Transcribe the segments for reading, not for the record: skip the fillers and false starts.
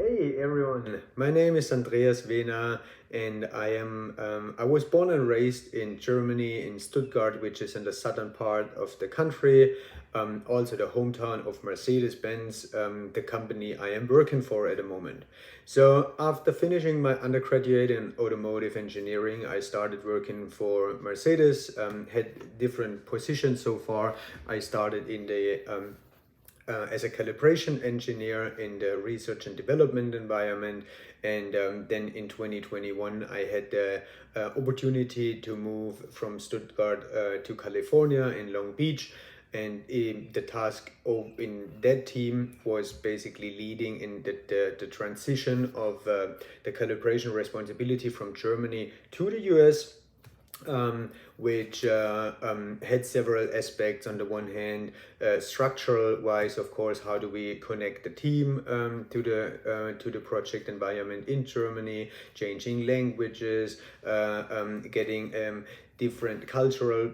Hey everyone, my name is Andreas Wehner and I was born and raised in Germany, in Stuttgart, which is in the southern part of the country, also the hometown of Mercedes-Benz, the company I am working for at the moment. So after finishing my undergraduate in automotive engineering, I started working for Mercedes, had different positions so far. I started in the as a calibration engineer in the research and development environment. And then in 2021, I had the opportunity to move from Stuttgart to California in Long Beach. And the task in that team was basically leading in the transition of the calibration responsibility from Germany to the US, which had several aspects. On the one hand, structural wise, of course, how do we connect the team to the project environment in Germany, changing languages, getting different cultural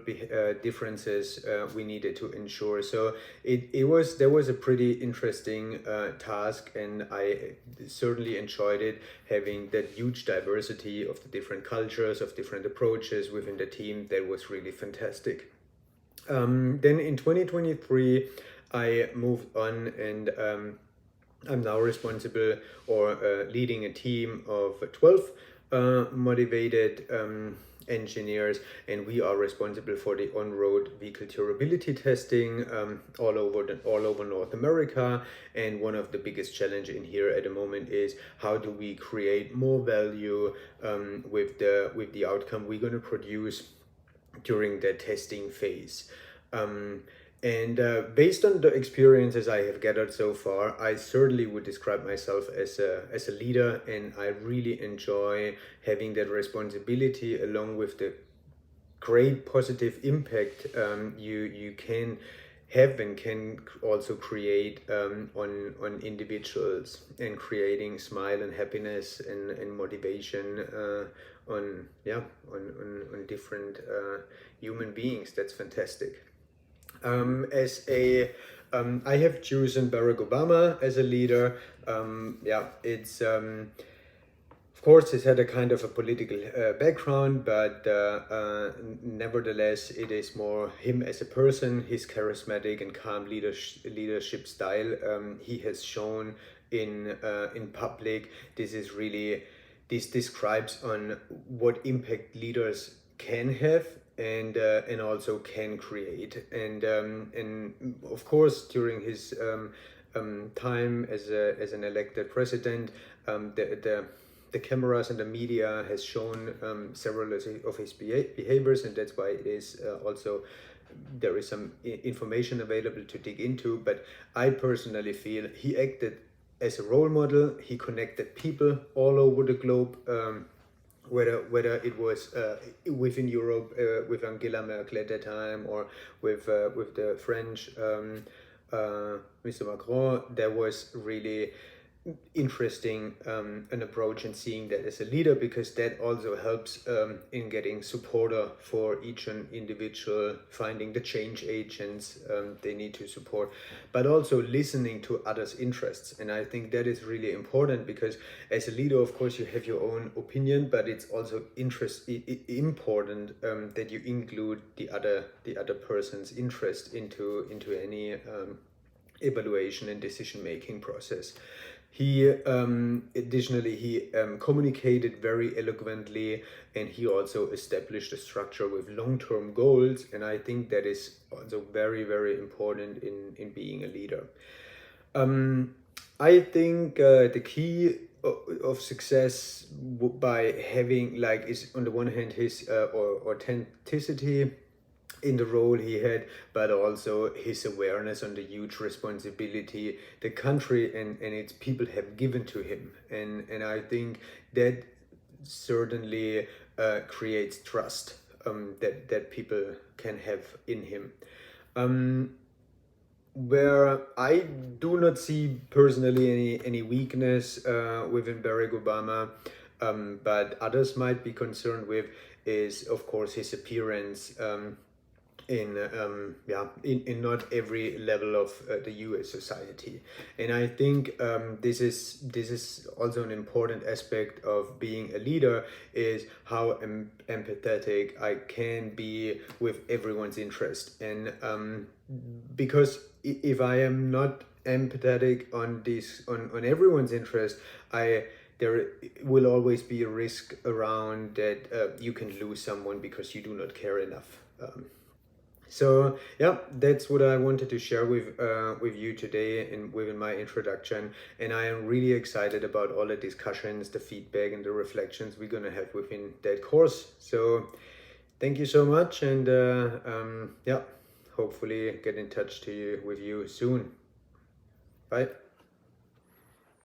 differences we needed to ensure. So there was a pretty interesting task, and I certainly enjoyed it, having that huge diversity of the different cultures, of different approaches within the team. That was really fantastic. Then in 2023, I moved on, and I'm now responsible or leading a team of 12 motivated engineers, and we are responsible for the on-road vehicle durability testing all over North America. And one of the biggest challenge in here at the moment is how do we create more value with the outcome we're going to produce during the testing phase. And based on the experiences I have gathered so far, I certainly would describe myself as a leader, and I really enjoy having that responsibility along with the great positive impact you can have and can also create on individuals, and creating smile and happiness and motivation on different human beings. That's fantastic. As a I have chosen Barack Obama as a leader. It's of course it's had a kind of a political background, but nevertheless it is more him as a person, his charismatic and calm leadership style he has shown in public. This describes on what impact leaders can have and also can create. And of course during his time as an elected president, the cameras and the media has shown several of his behaviors, and that's why it is also there is some information available to dig into. But I personally feel he acted as a role model. He connected people all over the globe, whether it was within Europe with Angela Merkel at that time, or with the French Mr. Macron. There was really interesting an approach in seeing that as a leader, because that also helps in getting supporter for each and individual, finding the change agents they need to support, but also listening to others' interests. And I think that is really important, because as a leader, of course, you have your own opinion, but it's also important that you include the other person's interest into any evaluation and decision making process. He additionally he communicated very eloquently, and he also established a structure with long-term goals, and I think that is also very important in being a leader. I think the key of success by having is on the one hand his authenticity in the role he had, but also his awareness on the huge responsibility the country and its people have given to him. And I think that certainly creates trust that people can have in him. Where I do not see personally any weakness within Barack Obama, but others might be concerned with, is of course his appearance. in not every level of the US society. And I think this is also an important aspect of being a leader, is how empathetic I can be with everyone's interest. And because if I am not empathetic on everyone's interest, I there will always be a risk around that you can lose someone because you do not care enough. So yeah, that's what I wanted to share with you today and within my introduction. And I am really excited about all the discussions, the feedback, and the reflections we're gonna have within that course. So thank you so much, and yeah, hopefully get in touch with you soon. Bye.